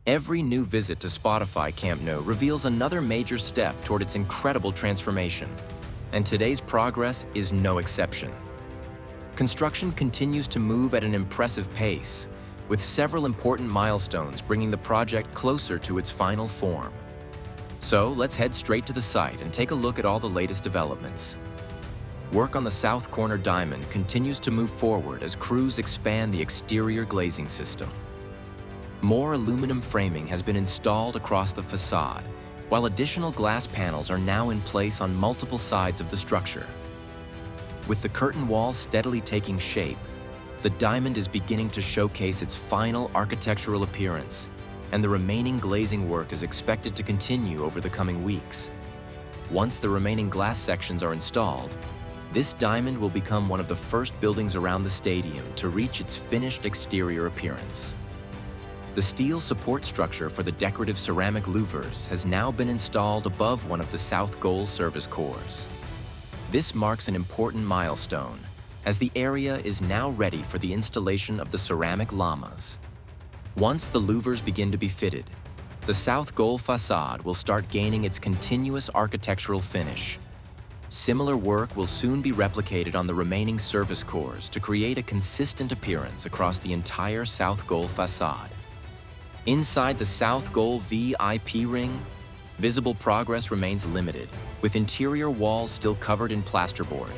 Every new visit to Spotify Camp Nou reveals another major step toward its incredible transformation, and today's progress is no exception. Construction continues to move at an impressive pace, with several important milestones bringing the project closer to its final form. So let's head straight to the site and take a look at all the latest developments. Work on the south corner diamond continues to move forward as crews expand the exterior glazing system. More aluminum framing has been installed across the facade, while additional glass panels are now in place on multiple sides of the structure. With the curtain wall steadily taking shape, the diamond is beginning to showcase its final architectural appearance, and the remaining glazing work is expected to continue over the coming weeks. Once the remaining glass sections are installed, this diamond will become one of the first buildings around the stadium to reach its finished exterior appearance. The steel support structure for the decorative ceramic louvers has now been installed above one of the south goal service cores. This marks an important milestone, as the area is now ready for the installation of the ceramic llamas. Once the louvers begin to be fitted, the south goal facade will start gaining its continuous architectural finish. Similar work will soon be replicated on the remaining service cores to create a consistent appearance across the entire south goal facade. Inside the south goal VIP ring, visible progress remains limited, with interior walls still covered in plasterboard.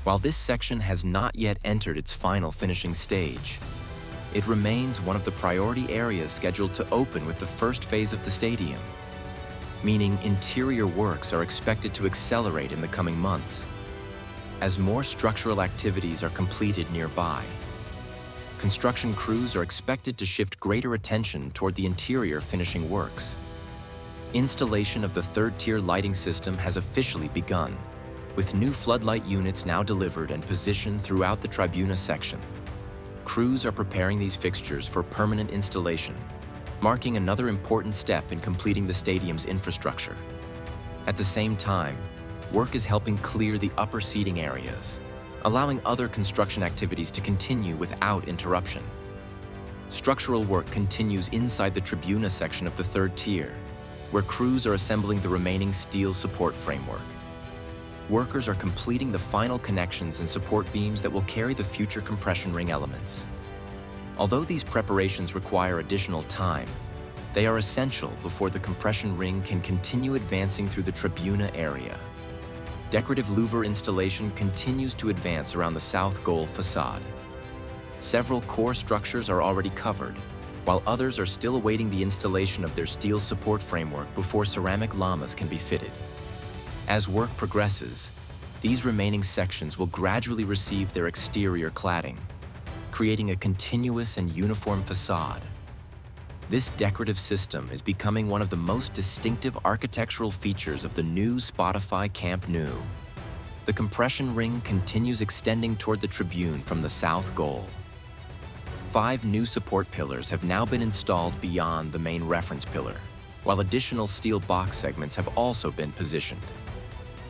While this section has not yet entered its final finishing stage, it remains one of the priority areas scheduled to open with the first phase of the stadium, meaning interior works are expected to accelerate in the coming months, as more structural activities are completed nearby. Construction crews are expected to shift greater attention toward the interior finishing works. Installation of the third-tier lighting system has officially begun, with new floodlight units now delivered and positioned throughout the Tribuna section. Crews are preparing these fixtures for permanent installation, marking another important step in completing the stadium's infrastructure. At the same time, work is helping clear the upper seating areas, allowing other construction activities to continue without interruption. Structural work continues inside the Tribuna section of the third tier, where crews are assembling the remaining steel support framework. Workers are completing the final connections and support beams that will carry the future compression ring elements. Although these preparations require additional time, they are essential before the compression ring can continue advancing through the Tribuna area. Decorative louver installation continues to advance around the south goal facade. Several core structures are already covered, while others are still awaiting the installation of their steel support framework before ceramic llamas can be fitted. As work progresses, these remaining sections will gradually receive their exterior cladding, creating a continuous and uniform facade. This decorative system is becoming one of the most distinctive architectural features of the new Spotify Camp Nou. The compression ring continues extending toward the tribune from the south goal. 5 new support pillars have now been installed beyond the main reference pillar, while additional steel box segments have also been positioned.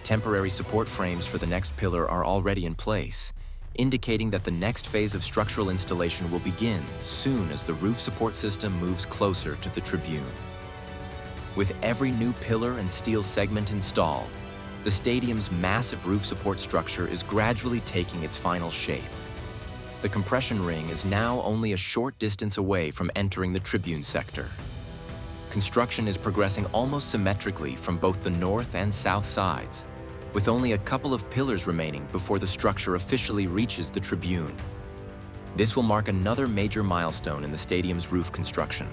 Temporary support frames for the next pillar are already in place, indicating that the next phase of structural installation will begin soon as the roof support system moves closer to the tribune. With every new pillar and steel segment installed, the stadium's massive roof support structure is gradually taking its final shape. The compression ring is now only a short distance away from entering the tribune sector. Construction is progressing almost symmetrically from both the north and south sides, with only a couple of pillars remaining before the structure officially reaches the tribune. This will mark another major milestone in the stadium's roof construction.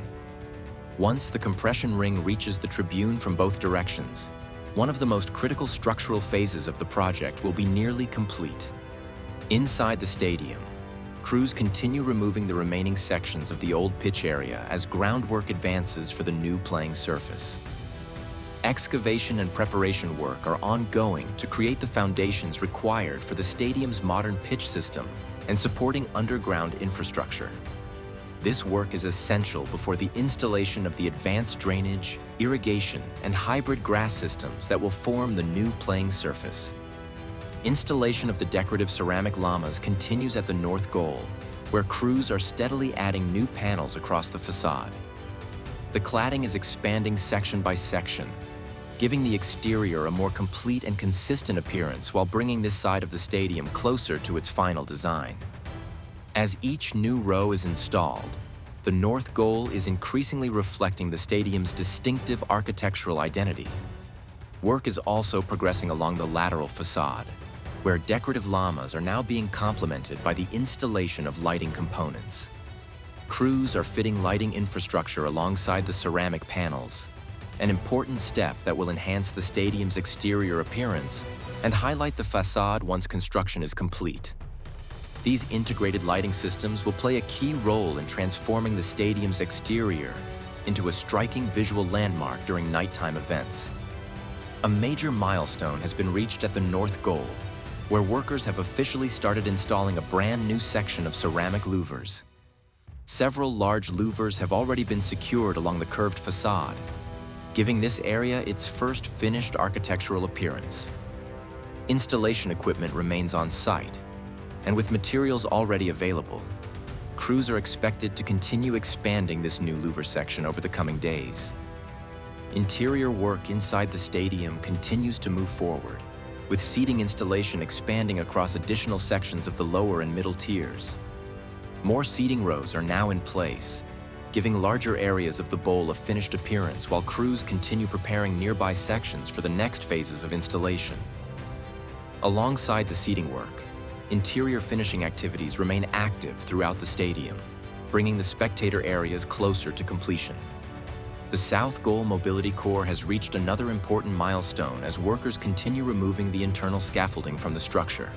Once the compression ring reaches the tribune from both directions, one of the most critical structural phases of the project will be nearly complete. Inside the stadium, crews continue removing the remaining sections of the old pitch area as groundwork advances for the new playing surface. Excavation and preparation work are ongoing to create the foundations required for the stadium's modern pitch system and supporting underground infrastructure. This work is essential before the installation of the advanced drainage, irrigation, and hybrid grass systems that will form the new playing surface. Installation of the decorative ceramic llamas continues at the north goal, where crews are steadily adding new panels across the facade. The cladding is expanding section by section, giving the exterior a more complete and consistent appearance while bringing this side of the stadium closer to its final design. As each new row is installed, the north goal is increasingly reflecting the stadium's distinctive architectural identity. Work is also progressing along the lateral facade, where decorative llamas are now being complemented by the installation of lighting components. Crews are fitting lighting infrastructure alongside the ceramic panels, an important step that will enhance the stadium's exterior appearance and highlight the facade once construction is complete. These integrated lighting systems will play a key role in transforming the stadium's exterior into a striking visual landmark during nighttime events. A major milestone has been reached at the north goal, where workers have officially started installing a brand new section of ceramic louvers. Several large louvers have already been secured along the curved facade, giving this area its first finished architectural appearance. Installation equipment remains on site, and with materials already available, crews are expected to continue expanding this new louver section over the coming days. Interior work inside the stadium continues to move forward, with seating installation expanding across additional sections of the lower and middle tiers. More seating rows are now in place, giving larger areas of the bowl a finished appearance while crews continue preparing nearby sections for the next phases of installation. Alongside the seating work, interior finishing activities remain active throughout the stadium, bringing the spectator areas closer to completion. The South Goal Mobility Core has reached another important milestone as workers continue removing the internal scaffolding from the structure.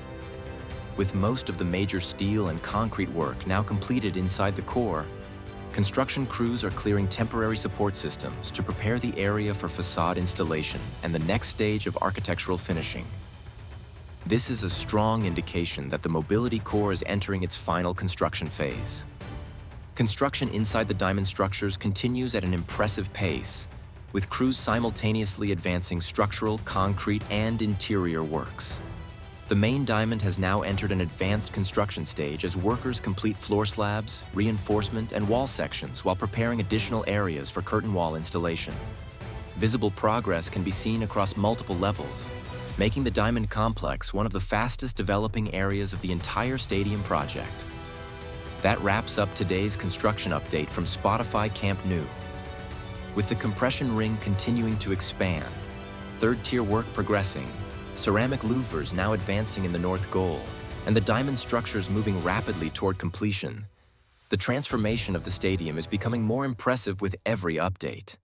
With most of the major steel and concrete work now completed inside the core, construction crews are clearing temporary support systems to prepare the area for facade installation and the next stage of architectural finishing. This is a strong indication that the mobility core is entering its final construction phase. Construction inside the diamond structures continues at an impressive pace, with crews simultaneously advancing structural, concrete, and interior works. The main diamond has now entered an advanced construction stage as workers complete floor slabs, reinforcement, and wall sections while preparing additional areas for curtain wall installation. Visible progress can be seen across multiple levels, making the diamond complex one of the fastest developing areas of the entire stadium project. That wraps up today's construction update from Spotify Camp Nou. With the compression ring continuing to expand, third-tier work progressing, ceramic louvers now advancing in the north goal, and the diamond structures moving rapidly toward completion, the transformation of the stadium is becoming more impressive with every update.